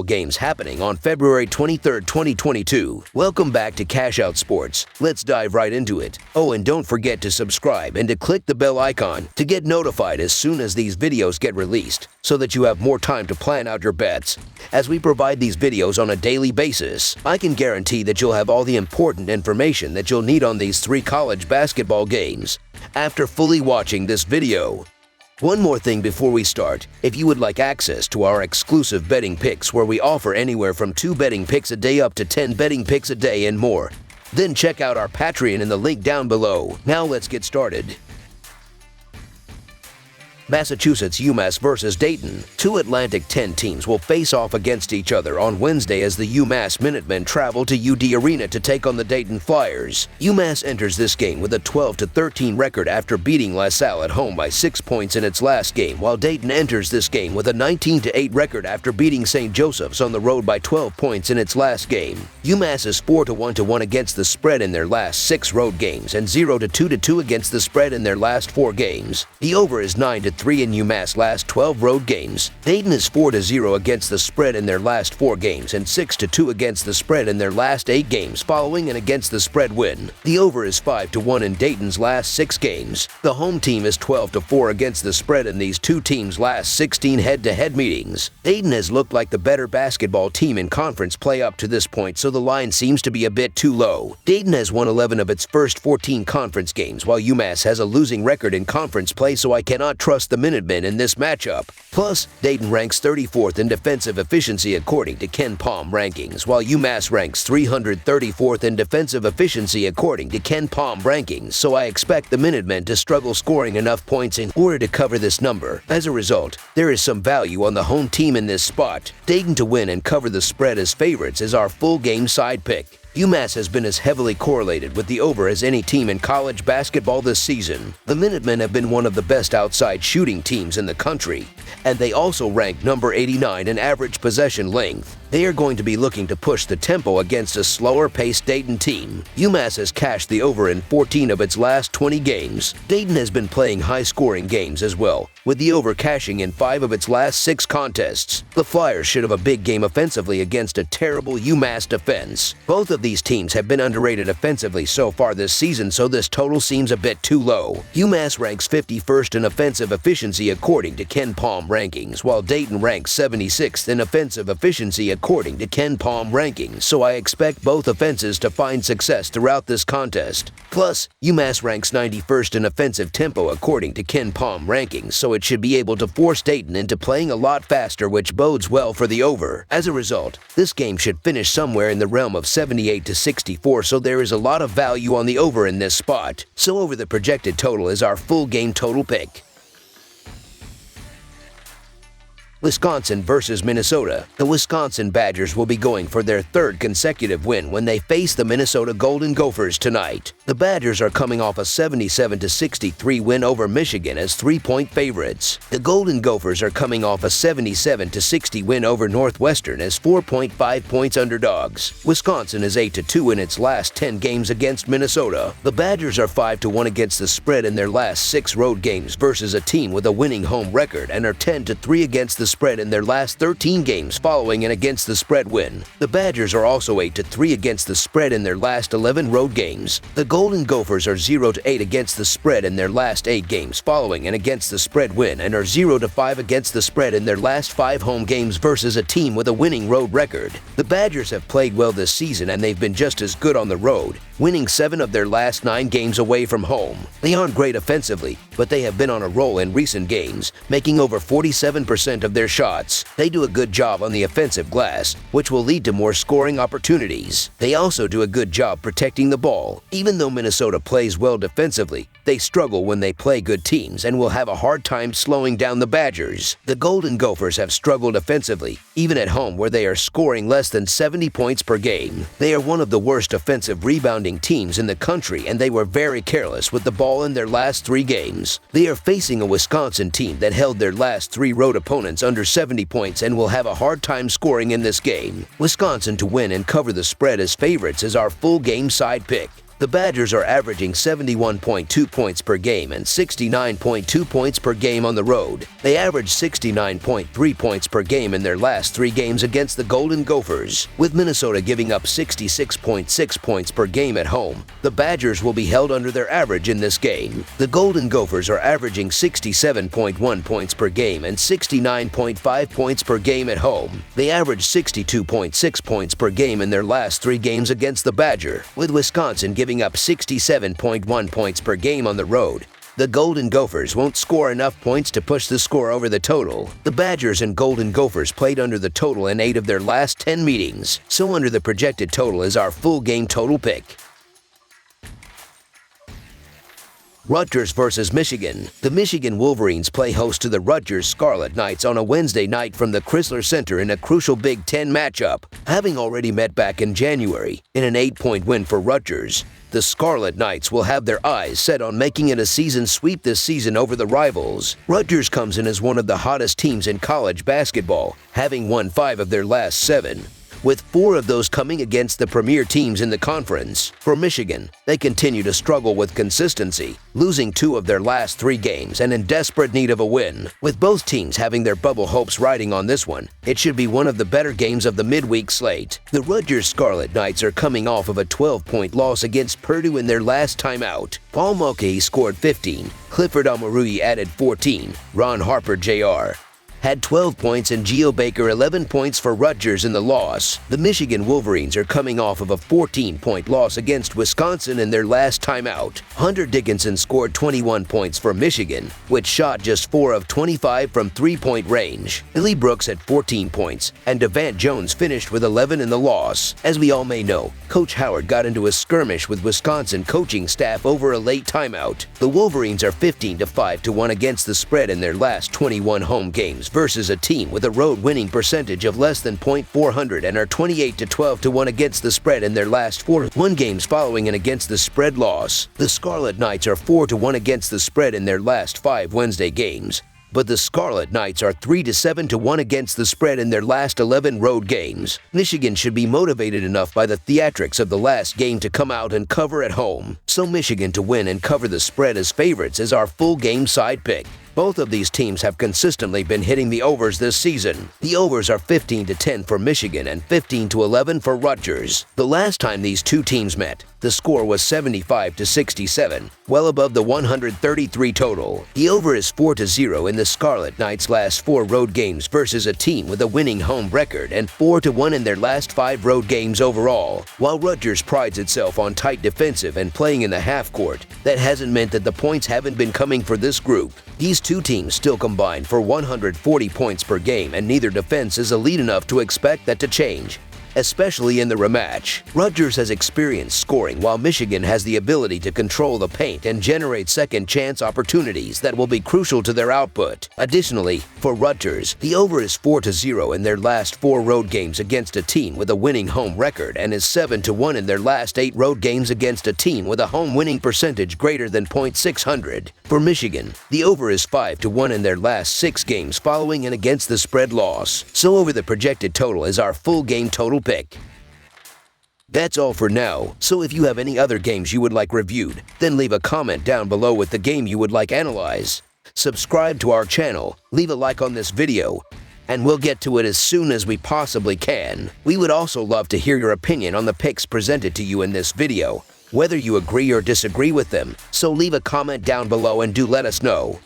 games happening on February 23, 2022. Welcome back to Cash Out Sports. Let's dive right into it. Oh, and don't forget to subscribe and to click the bell icon to get notified as soon as these videos get released, so that you have more time to plan out your bets. As we provide these videos on a daily basis, I can guarantee that you'll have all the important information that you'll need on these 3 college basketball games after fully watching this video. One more thing before we start. If you would like access to our exclusive betting picks, where we offer anywhere from 2 betting picks a day up to 10 betting picks a day and more, then check out our Patreon in the link down below. Now let's get started. Massachusetts UMass versus Dayton. 2 Atlantic 10 teams will face off against each other on Wednesday as the UMass Minutemen travel to UD Arena to take on the Dayton Flyers. UMass enters this game with a 12-13 record after beating LaSalle at home by 6 points in its last game, while Dayton enters this game with a 19-8 record after beating St. Joseph's on the road by 12 points in its last game. UMass is 4-1 against the spread in their last 6 road games and 0-2 against the spread in their last 4 games. The over is 9-3 in UMass' last 12 road games. Dayton is 4-0 against the spread in their last 4 games and 6-2 against the spread in their last 8 games following an against the spread win. The over is 5-1 in Dayton's last 6 games. The home team is 12-4 against the spread in these 2 teams' last 16 head-to-head meetings. Dayton has looked like the better basketball team in conference play up to this point, so the line seems to be a bit too low. Dayton has won 11 of its first 14 conference games, while UMass has a losing record in conference play, so I cannot trust the Minutemen in this matchup. Plus, Dayton ranks 34th in defensive efficiency according to Ken Palm rankings, while UMass ranks 334th in defensive efficiency according to Ken Palm rankings, so I expect the Minutemen to struggle scoring enough points in order to cover this number. As a result, there is some value on the home team in this spot. Dayton to win and cover the spread as favorites is our full game side pick. UMass has been as heavily correlated with the over as any team in college basketball this season. The Minutemen have been one of the best outside shooting teams in the country, and they also rank number 89 in average possession length. They are going to be looking to push the tempo against a slower-paced Dayton team. UMass has cashed the over in 14 of its last 20 games. Dayton has been playing high-scoring games as well, with the over cashing in 5 of its last 6 contests. The Flyers should have a big game offensively against a terrible UMass defense. Both of these teams have been underrated offensively so far this season, so this total seems a bit too low. UMass ranks 51st in offensive efficiency according to Ken Palm rankings, while Dayton ranks 76th in offensive efficiency according to Ken Palm rankings, so I expect both offenses to find success throughout this contest. Plus, UMass ranks 91st in offensive tempo according to Ken Palm rankings, so it should be able to force Dayton into playing a lot faster, which bodes well for the over. As a result, this game should finish somewhere in the realm of 78-64, so there is a lot of value on the over in this spot. So over the projected total is our full game total pick. Wisconsin versus Minnesota. The Wisconsin Badgers will be going for their 3rd consecutive win when they face the Minnesota Golden Gophers tonight. The Badgers are coming off a 77-63 win over Michigan as 3-point favorites. The Golden Gophers are coming off a 77-60 win over Northwestern as 4.5 points underdogs. Wisconsin is 8-2 in its last 10 games against Minnesota. The Badgers are 5-1 against the spread in their last 6 road games versus a team with a winning home record, and are 10-3 against the spread in their last 13 games following an against the spread win. The Badgers are also 8-3 against the spread in their last 11 road games. The Golden Gophers are 0-8 against the spread in their last 8 games following an against the spread win, and are 0-5 against the spread in their last 5 home games versus a team with a winning road record. The Badgers have played well this season, and they've been just as good on the road, winning 7 of their last 9 games away from home. They aren't great offensively, but they have been on a roll in recent games, making over 47% of their shots. They do a good job on the offensive glass, which will lead to more scoring opportunities. They also do a good job protecting the ball. Even though Minnesota plays well defensively, they struggle when they play good teams and will have a hard time slowing down the Badgers. The Golden Gophers have struggled offensively, even at home where they are scoring less than 70 points per game. They are one of the worst offensive rebounding teams in the country, and they were very careless with the ball in their last 3 games. They are facing a Wisconsin team that held their last 3 road opponents under 70 points and will have a hard time scoring in this game. Wisconsin to win and cover the spread as favorites is our full game side pick. The Badgers are averaging 71.2 points per game and 69.2 points per game on the road. They averaged 69.3 points per game in their last 3 games against the Golden Gophers, with Minnesota giving up 66.6 points per game at home. The Badgers will be held under their average in this game. The Golden Gophers are averaging 67.1 points per game and 69.5 points per game at home. They averaged 62.6 points per game in their last 3 games against the Badger, with Wisconsin giving up 67.1 points per game on the road. The Golden Gophers won't score enough points to push the score over the total. The Badgers and Golden Gophers played under the total in 8 of their last 10 meetings, so under the projected total is our full game total pick. Rutgers versus Michigan. The Michigan Wolverines play host to the Rutgers Scarlet Knights on a Wednesday night from the Chrysler Center in a crucial Big Ten matchup. Having already met back in January in an 8-point win for Rutgers, the Scarlet Knights will have their eyes set on making it a season sweep this season over the rivals. Rutgers comes in as one of the hottest teams in college basketball, having won 5 of their last 7. With 4 of those coming against the premier teams in the conference. For Michigan, they continue to struggle with consistency, losing 2 of their last 3 games and in desperate need of a win. With both teams having their bubble hopes riding on this one, it should be one of the better games of the midweek slate. The Rutgers Scarlet Knights are coming off of a 12-point loss against Purdue in their last time out. Paul Mulcahy scored 15, Clifford Omoruyi added 14, Ron Harper Jr. had 12 points and Geo Baker 11 points for Rutgers in the loss. The Michigan Wolverines are coming off of a 14-point loss against Wisconsin in their last time out. Hunter Dickinson scored 21 points for Michigan, which shot just 4 of 25 from 3-point range. Billy Brooks had 14 points, and Devant Jones finished with 11 in the loss. As we all may know, Coach Howard got into a skirmish with Wisconsin coaching staff over a late timeout. The Wolverines are 15-5-1 against the spread in their last 21 home games versus a team with a road winning percentage of less than .400 and are 28-12-1 against the spread in their last 4 games following an against the spread loss. The Scarlet Knights are 4-1 against the spread in their last 5 Wednesday games, but the Scarlet Knights are 3-7-1 against the spread in their last 11 road games. Michigan should be motivated enough by the theatrics of the last game to come out and cover at home, so Michigan to win and cover the spread as favorites is our full game side pick. Both of these teams have consistently been hitting the overs this season. The overs are 15-10 for Michigan and 15-11 for Rutgers. The last time these two teams met, the score was 75-67, well above the 133 total. The over is 4-0 in the Scarlet Knights' last 4 road games versus a team with a winning home record and 4-1 in their last 5 road games overall. While Rutgers prides itself on tight defensive and playing in the half court, that hasn't meant that the points haven't been coming for this group. These two teams still combine for 140 points per game, and neither defense is elite enough to expect that to change, especially in the rematch. Rutgers has experience scoring while Michigan has the ability to control the paint and generate second chance opportunities that will be crucial to their output. Additionally, for Rutgers, the over is 4-0 in their last 4 road games against a team with a winning home record and is 7-1 in their last 8 road games against a team with a home winning percentage greater than .600. For Michigan, the over is 5-1 in their last 6 games following an against the spread loss, so over the projected total is our full game total pick. That's all for now, so if you have any other games you would like reviewed, then leave a comment down below with the game you would like analyzed. Subscribe to our channel, leave a like on this video, and we'll get to it as soon as we possibly can. We would also love to hear your opinion on the picks presented to you in this video, whether you agree or disagree with them, so leave a comment down below and do let us know.